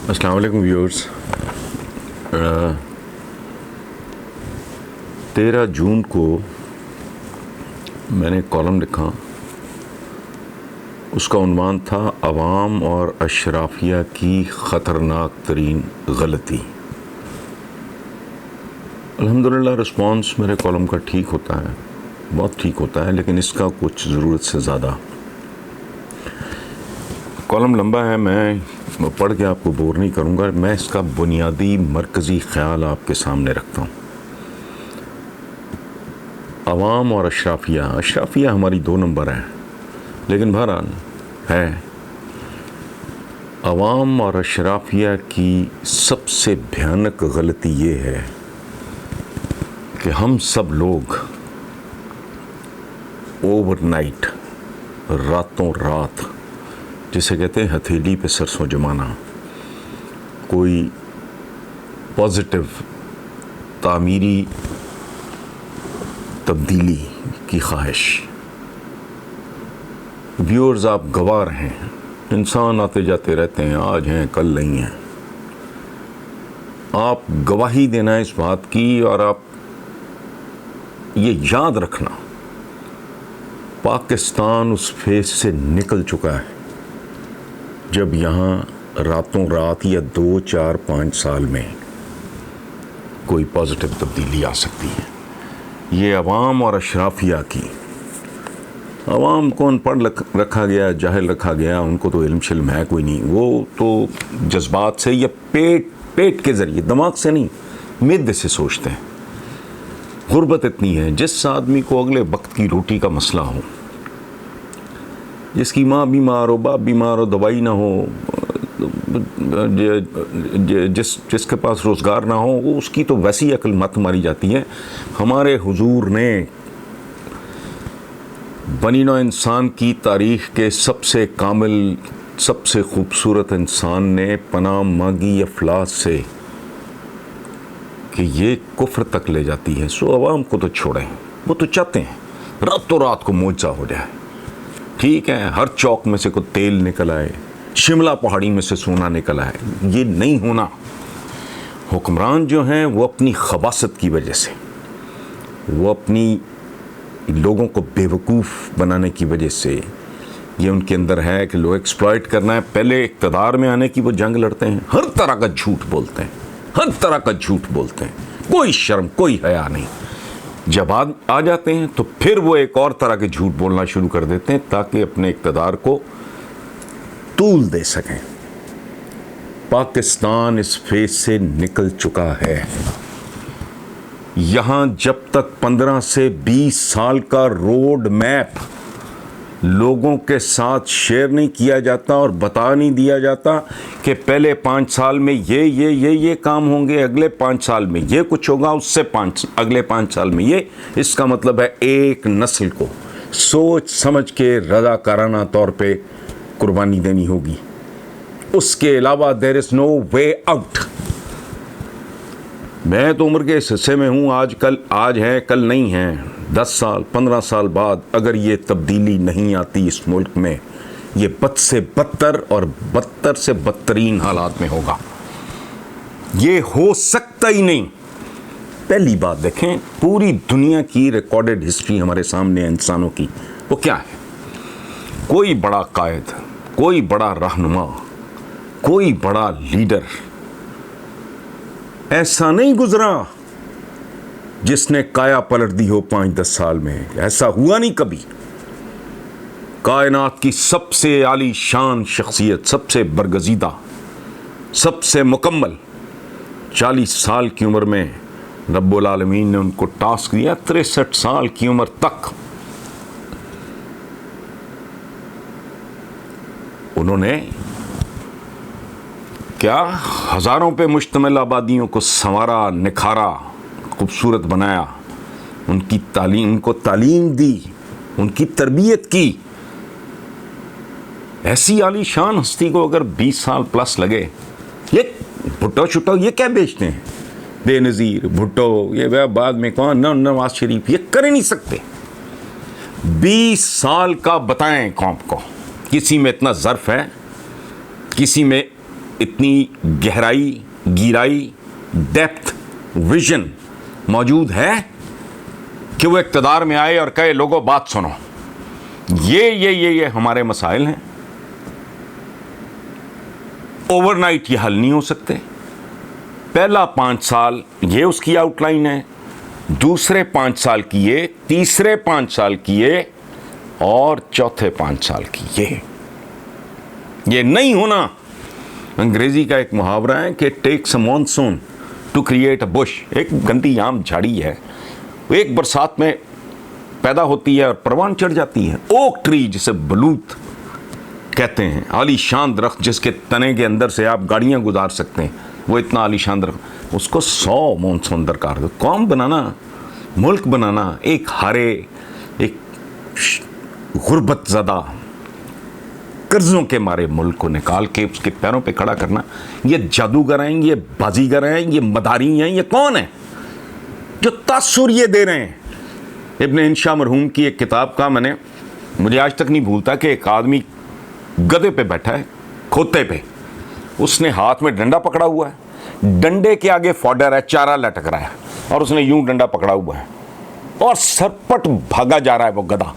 अस्सलाम वालेकुम व्यूअर्स। 13 जून को मैंने कॉलम लिखा। उसका उन्वान था अवाम और अशराफिया की ख़तरनाक तरीन गलती। अल्हम्दुलिल्लाह रिस्पॉन्स मेरे कॉलम का ठीक होता है, बहुत ठीक होता है, लेकिन इसका कुछ ज़रूरत से ज़्यादा। कॉलम लंबा है, मैं पढ़ के आपको बोर नहीं करूँगा। मैं इसका बुनियादी मरकज़ी ख़्याल आपके सामने रखता हूँ। अवाम और अशराफिया हमारी 2 नंबर है, लेकिन बहरहाल है। अवाम और अशराफिया की सबसे भयानक गलती ये है कि हम सब लोग ओवरनाइट, रातों रात, जिसे कहते हैं हथेली पे सरसों जमाना, कोई पॉजिटिव तामीरी तब्दीली की ख्वाहिश। व्यूअर्स, आप गवार हैं, इंसान आते जाते रहते हैं, आज हैं कल नहीं हैं। आप गवाही देना इस बात की, और आप ये याद रखना, पाकिस्तान उस फेज से निकल चुका है जब यहाँ रातों रात या 2, 4, 5 साल में कोई पॉजिटिव तब्दीली आ सकती है। ये अवाम और अशराफिया की, अवाम को अनपढ़ रखा गया, जाहिल रखा गया, उनको तो इल्म शिल्म है कोई नहीं, वो तो जज्बात से या पेट के ज़रिए, दिमाग से नहीं, मैदे से सोचते हैं। गुर्बत इतनी है, जिस आदमी को अगले वक्त की रोटी का मसला हो, जिसकी माँ बीमार हो, बाप बीमार हो, दवाई ना हो, जिसके पास रोज़गार ना हो, उसकी तो वैसी अकल मत मारी जाती है। हमारे हुजूर ने बनी नौ इंसान की तारीख़ के सबसे कामिल, सबसे खूबसूरत इंसान ने पनाह मांगी अफलास से कि ये कुफ्र तक ले जाती है। सो अवाम को तो छोड़ें, वो तो चाहते हैं रातों रात को मोजा हो जाए। ठीक है, हर चौक में से कोई तेल निकल आए, शिमला पहाड़ी में से सोना निकल आए, ये नहीं होना। हुक्मरान जो हैं वो अपनी खबासत की वजह से, वो अपनी लोगों को बेवकूफ़ बनाने की वजह से, ये उनके अंदर है कि लोग एक्सप्लॉइट करना है। पहले इक़्तिदार में आने की वो जंग लड़ते हैं, हर तरह का झूठ बोलते हैं, हर तरह का झूठ बोलते हैं, कोई शर्म कोई हया नहीं। जब आ जाते हैं तो फिर वो एक और तरह के झूठ बोलना शुरू कर देते हैं ताकि अपने इक़्तिदार को तूल दे सकें। पाकिस्तान इस फेज से निकल चुका है। यहाँ जब तक 15 से 20 साल का रोड मैप लोगों के साथ शेयर नहीं किया जाता और बता नहीं दिया जाता कि पहले 5 साल में ये काम होंगे, अगले 5 साल में ये कुछ होगा, उससे अगले 5 साल में ये, इसका मतलब है एक नस्ल को सोच समझ के रज़ाकाराना तौर पे कुर्बानी देनी होगी। उसके अलावा there is no way out. मैं तो उम्र के इस हिस्से में हूँ, आज है कल नहीं है। 10 साल 15 साल बाद अगर ये तब्दीली नहीं आती इस मुल्क में, ये बद से बदतर और बदतर से बदतरीन हालात में होगा। ये हो सकता ही नहीं। पहली बात देखें, पूरी दुनिया की रिकॉर्डेड हिस्ट्री हमारे सामने है इंसानों की, वो क्या है? कोई बड़ा कायद, कोई बड़ा रहनुमा, कोई बड़ा लीडर ऐसा नहीं गुजरा जिसने काया पलट दी हो 5-10 साल में। ऐसा हुआ नहीं कभी। कायनात की सबसे आली शान शख्सियत, सबसे बरगजीदा, सबसे मुकम्मल, 40 साल की उम्र में रब्बुल आलमीन ने उनको टास्क दिया 63 साल की उम्र तक उन्होंने क्या हज़ारों पे मुश्तमिल आबादियों को संवारा, निखारा, खूबसूरत बनाया, उनको तालीम दी, उनकी तरबियत की। ऐसी आलीशान हस्ती को अगर 20 साल प्लस लगे, ये भुट्टो छुट्टो ये क्या बेचते हैं, बेनज़ीर भुट्टो, ये बाद में कौन, नवाज शरीफ, ये कर ही नहीं सकते। 20 साल का बताएं कौम को। किसी में इतना ज़र्फ है, किसी में इतनी गहराई, गिराई, डेप्थ, विजन मौजूद है कि वो इक़्तिदार में आए और कहे लोगों बात सुनो। ये हमारे मसाइल हैं। ओवरनाइट ये हल नहीं हो सकते। पहला 5 साल ये उसकी आउटलाइन है, दूसरे 5 साल की ये, तीसरे 5 साल की ये, और चौथे 5 साल की ये नहीं होना। अंग्रेजी का एक मुहावरा है कि takes a monsoon to create a bush. एक गंदी आम झाड़ी है, एक बरसात में पैदा होती है और परवान चढ़ जाती है। ओक ट्री, जिसे बलूत कहते हैं, आलीशान दरख्त जिसके तने के अंदर से आप गाड़ियां गुजार सकते हैं, वो इतना आलीशान दरख्त, उसको 100 मॉनसून दरकार है। कौम बनाना, मुल्क बनाना, एक हारे, एक गुर्बत ज़दा, कर्जों के मारे मुल्क को निकाल के उसके पैरों पे खड़ा करना, ये जादूगर हैं, ये बाजीगर हैं, ये मदारी हैं, ये कौन है जो तासुर ये दे रहे हैं? इब्न इंशा मरहूम की एक किताब का मुझे आज तक नहीं भूलता कि एक आदमी गधे पे बैठा है, खोते पे, उसने हाथ में डंडा पकड़ा हुआ है, डंडे के आगे फॉडर है, चारा लटक रहा है, और उसने यूं डंडा पकड़ा हुआ है और सरपट भागा जा रहा है वो गधा,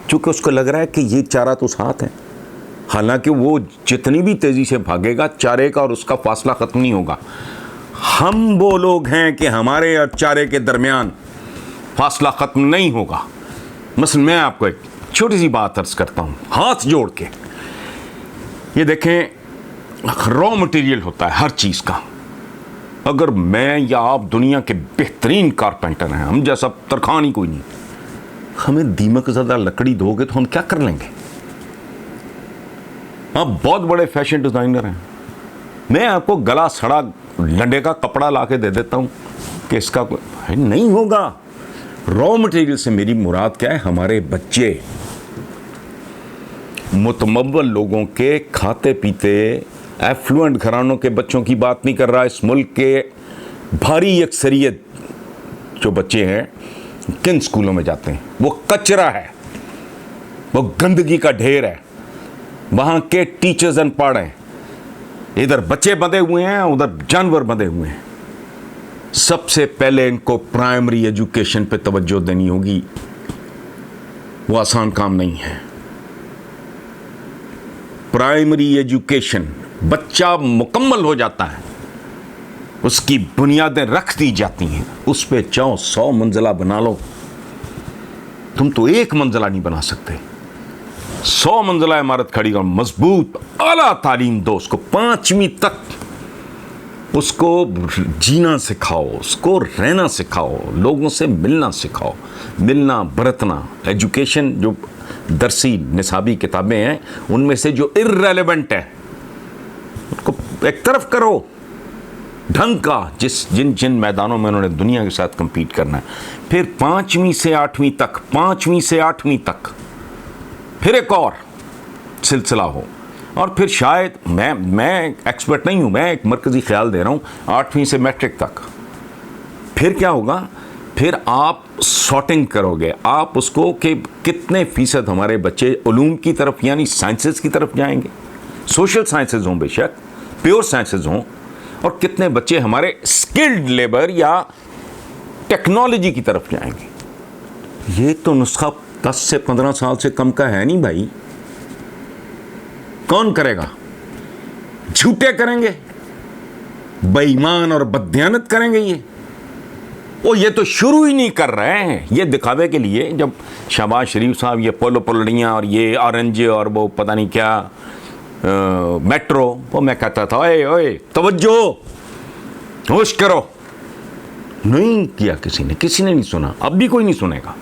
क्योंकि उसको लग रहा है कि ये चारा तो साथ है। हालांकि वो जितनी भी तेजी से भागेगा, चारे का और उसका फासला खत्म नहीं होगा। हम वो लोग हैं कि हमारे और चारे के दरमियान फासला खत्म नहीं होगा। मसलन मैं आपको एक छोटी सी बात अर्ज करता हूं, हाथ जोड़ के। ये देखें, रॉ मटेरियल होता है हर चीज का। अगर मैं या आप दुनिया के बेहतरीन कारपेंटर हैं, हम जैसा तरखान ही कोई नहीं, हमें दीमक ज़्यादा लकड़ी दोगे तो हम क्या कर लेंगे? आप बहुत बड़े फैशन डिज़ाइनर हैं, मैं आपको गला सड़ा लंडे का कपड़ा ला के दे देता हूं कि इसका नहीं होगा। रॉ मटेरियल से मेरी मुराद क्या है? हमारे बच्चे, मुतमव्वल लोगों के, खाते पीते एफ्लुएंट घरानों के बच्चों की बात नहीं कर रहा। इस मुल्क के भारी अक्सरियत जो बच्चे हैं किन स्कूलों में जाते हैं? वो कचरा है, वो गंदगी का ढेर है, वहां के टीचर्स अनपढ़ हैं, इधर बच्चे बंधे हुए हैं, उधर जानवर बंधे हुए हैं। सबसे पहले इनको प्राइमरी एजुकेशन पे तवज्जो देनी होगी। वो आसान काम नहीं है। प्राइमरी एजुकेशन, बच्चा मुकम्मल हो जाता है, उसकी बुनियादें रख दी जाती हैं, उस पे चाहो 100 मंजिला बना लो, तुम तो एक मंजिला नहीं बना सकते। 100 मंजिला इमारत खड़ी करो, मजबूत आला तालीम दो उसको, 5वीं तक उसको जीना सिखाओ, उसको रहना सिखाओ, लोगों से मिलना सिखाओ, मिलना बरतना। एजुकेशन जो दरसी निसाबी किताबें हैं, उनमें से जो इर्रेलेवेंट है उसको एक तरफ करो। ढंग का जिन मैदानों में उन्होंने दुनिया के साथ compete करना है। फिर 5वीं से 8वीं तक, 5वीं से 8वीं तक फिर एक और सिलसिला हो, और फिर शायद मैं एक्सपर्ट नहीं हूं, मैं एक मरकजी ख्याल दे रहा हूं, 8वीं से मैट्रिक तक। फिर क्या होगा? फिर आप सॉर्टिंग करोगे, आप उसको कि कितने फीसद हमारे बच्चे उलूम की तरफ यानी साइंसेस की तरफ जाएंगे, सोशल साइंसेज हों बेशक, प्योर साइंसेज हों, और कितने बच्चे हमारे स्किल्ड लेबर या टेक्नोलॉजी की तरफ जाएंगे। ये तो नुस्खा 10 से 15 साल से कम का है नहीं भाई। कौन करेगा? झूठे करेंगे, बेईमान और बददियानत करेंगे ये तो शुरू ही नहीं कर रहे हैं। ये दिखावे के लिए जब शहबाज शरीफ साहब ये पोलो पोलड़ियाँ और ये ऑरेंज और वो पता नहीं क्या मेट्रो, वो मैं कहता था ओए ओए तवज्जो, होश करो। नहीं किया किसी ने नहीं सुना, अब भी कोई नहीं सुनेगा।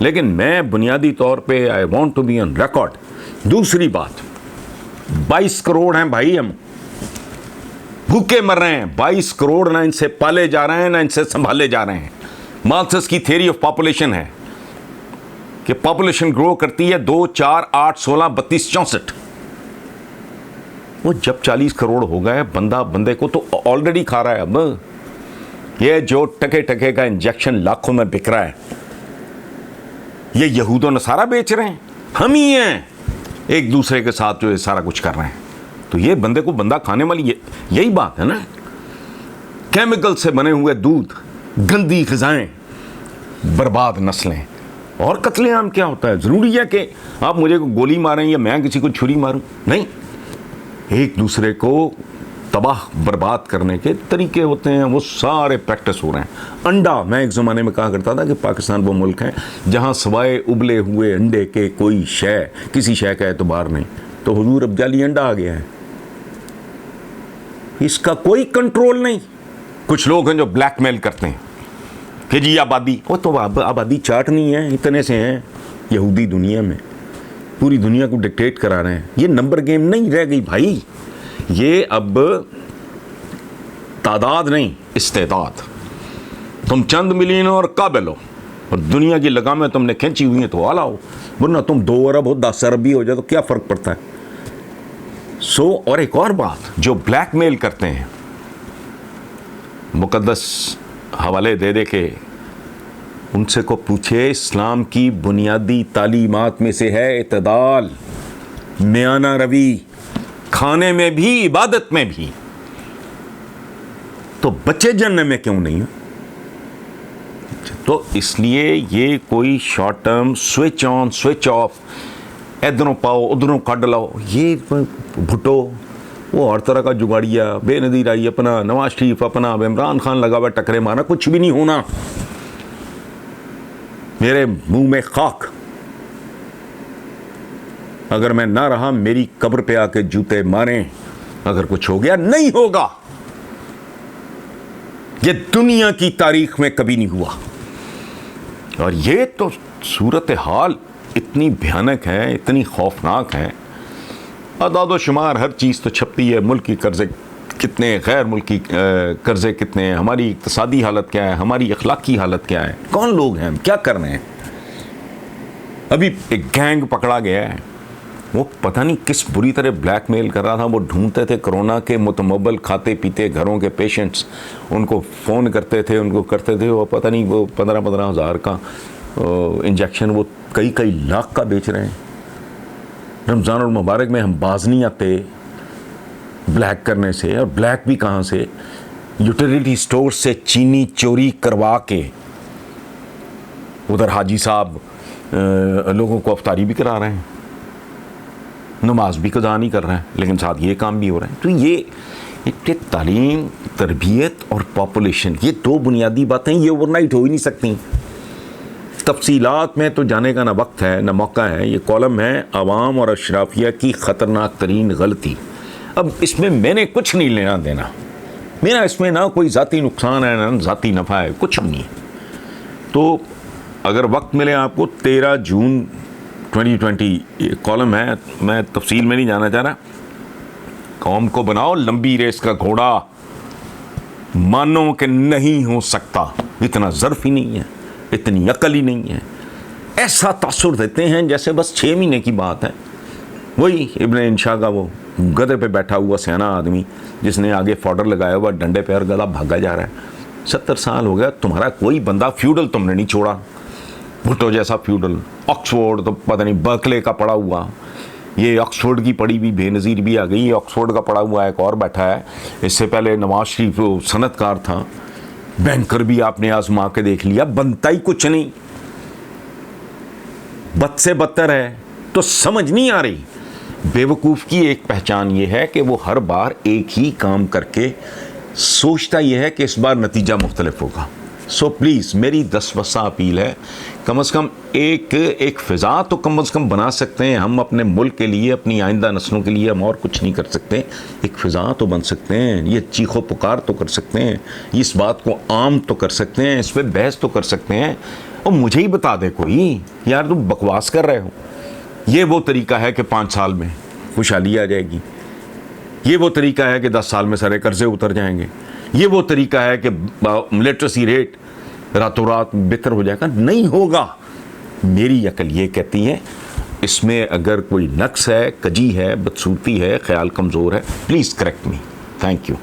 लेकिन मैं बुनियादी तौर पे I want to be on record. दूसरी बात, 22 करोड़ हैं भाई, हम भूखे मर रहे हैं। 22 करोड़ ना इनसे पाले जा रहे हैं ना इनसे संभाले जा रहे हैं। मार्क्स की थ्योरी ऑफ पॉपुलेशन है कि पॉपुलेशन ग्रो करती है 2, 4, 8, 16, 32, 64। वो जब 40 करोड़ हो गए, बंदे को तो ऑलरेडी खा रहा है। अब ये जो टके का इंजेक्शन लाखों में बिक रहा है, ये यहूद और नसारा बेच रहे हैं, हम ही हैं एक दूसरे के साथ जो ये सारा कुछ कर रहे हैं। तो ये बंदे को बंदा खाने वाली यही बात है ना। केमिकल से बने हुए दूध, गंदी ग़िज़ाएं, बर्बाद नस्लें, और कत्लेआम क्या होता है? ज़रूरी है कि आप मुझे को गोली मारें या मैं किसी को छुरी मारूं? नहीं, एक दूसरे को तबाह बर्बाद करने के तरीके होते हैं, वो सारे प्रैक्टिस हो रहे हैं। अंडा, मैं एक ज़माने में कहा करता था कि पाकिस्तान वो मुल्क है जहाँ सवाए उबले हुए अंडे के कोई शय, किसी शय का एतबार नहीं। तो हुजूर अब जाली अंडा आ गया है, इसका कोई कंट्रोल नहीं। कुछ लोग हैं जो ब्लैकमेल करते हैं कि जी आबादी, वो तो आबादी चार्ट नहीं है, इतने से हैं यहूदी दुनिया में, पूरी दुनिया को डिक्टेट करा रहे हैं। ये नंबर गेम नहीं रह गई भाई, ये अब तादाद नहीं, इस्तेदाद। तुम चंद मिलियन और काबिल हो और दुनिया की लगामें तुमने खींची हुई हैं तो आला हो, वरना तुम 2 अरब हो, 10 अरब भी हो जाए तो क्या फ़र्क पड़ता है। और एक और बात, जो ब्लैकमेल करते हैं, मुकद्दस हवाले दे दे के उनसे को पूछे, इस्लाम की बुनियादी तालीमात में से है इत्तदाल, मियाना रवी, खाने में भी इबादत में भी। तो बच्चे जानने में क्यों नहीं है? तो इसलिए ये कोई short term switch on switch off, इधरों पाओ उधरों काट लाओ, ये भुट्टो वो हर तरह का जुगाड़िया, बेनज़ीर आई अपना, नवाज शरीफ अपना, इमरान खान लगा हुआ टकरे मारा, कुछ भी नहीं होना। मेरे मुंह में खाक, अगर मैं ना रहा मेरी कब्र पे आके जूते मारें, अगर कुछ हो गया नहीं होगा। ये दुनिया की तारीख में कभी नहीं हुआ। और ये तो सूरत हाल इतनी भयानक है, इतनी खौफनाक है। अदाद शुमार हर चीज़ तो छपती है, मुल्क की कर्ज़े कितने, गैर मुल्की कर्ज़े कितने हैं, हमारी इक़्तिसादी हालत क्या है, हमारी अखलाकी हालत क्या है, कौन लोग हैं, हम क्या कर रहे हैं। अभी एक गैंग पकड़ा गया है, वो पता नहीं किस बुरी तरह ब्लैकमेल कर रहा था। वो ढूंढते थे कोरोना के मुतमब्बल खाते पीते घरों के पेशेंट्स, उनको फ़ोन करते थे, उनको करते थे, वो पता नहीं वो 15-15 हज़ार का इंजेक्शन वो कई लाख का बेच रहे हैं। रमज़ान और मुबारक में हम बाज नहीं आते ब्लैक करने से, और ब्लैक भी कहाँ से, यूटिलिटी स्टोर से चीनी चोरी करवा के उधर हाजी साहब लोगों को अफ्तारी भी करा रहे हैं, नमाज भी कज़ा नहीं कर रहे हैं, लेकिन साथ ये काम भी हो रहा है। तो ये एक तालीम, तरबियत और पॉपुलेशन, ये 2 बुनियादी बातें ये ओवरनाइट हो ही नहीं सकती। तफसीलात में तो जाने का ना वक्त है ना मौका है। ये कॉलम है आवाम और अशराफिया की ख़तरनाक तरीन गलती। अब इसमें मैंने कुछ नहीं लेना देना, मेरा इसमें ना कोई ज़ाती नुकसान है ना ज़ाती नफ़ा है, कुछ नहीं। तो अगर वक्त मिले आपको, 13 जून 2020 कॉलम है, मैं तफसील में नहीं जाना चाह रहा। कौम को बनाओ लंबी रेस का घोड़ा, मानो कि नहीं हो सकता, इतना ज़र्फ ही नहीं है, इतनी अकल ही नहीं है। ऐसा तासुर देते हैं जैसे बस 6 महीने की बात है। वही इब्न इंशा का वो गधे पे बैठा हुआ सियाना आदमी जिसने आगे फॉर्डर लगाया हुआ डंडे पे, और गधा भागा जा रहा है। 70 साल हो गया, तुम्हारा कोई बंदा फ्यूडल तुमने नहीं छोड़ा, भुट्टो जैसा फ्यूडल। ऑक्सफोर्ड तो पता नहीं बर्कले का पड़ा हुआ, ये ऑक्सफोर्ड की पड़ी भी बेनज़ीर भी आ गई, ऑक्सफोर्ड का पड़ा हुआ एक और बैठा है। इससे पहले नवाज शरीफ सनतकार था, बैंकर भी आपने आजमा के देख लिया, बनता ही कुछ नहीं, बद से बदतर है। तो समझ नहीं आ रही। बेवकूफ़ की एक पहचान ये है कि वो हर बार एक ही काम करके सोचता ये है कि इस बार नतीजा मुख्तलिफ होगा। सो प्लीज़ मेरी 10 वसा अपील है, कम से कम एक फ़िज़ा तो कम से कम बना सकते हैं हम अपने मुल्क के लिए, अपनी आइंदा नस्लों के लिए। हम और कुछ नहीं कर सकते, एक फ़िज़ा तो बन सकते हैं, ये चीखो पुकार तो कर सकते हैं, इस बात को आम तो कर सकते हैं, इस पर बहस तो कर सकते हैं। और मुझे ही बता दे कोई, यार तुम बकवास कर रहे हो, ये वो तरीका है कि 5 साल में खुशहाली आ जाएगी, ये वो तरीका है कि 10 साल में सारे कर्जे उतर जाएंगे, ये वो तरीका है कि लिटरेसी रेट रातों रात बेहतर हो जाएगा। नहीं होगा। मेरी अकल ये कहती है, इसमें अगर कोई नक्स है, कजी है, बदसूरती है, ख्याल कमज़ोर है, please correct me. Thank you.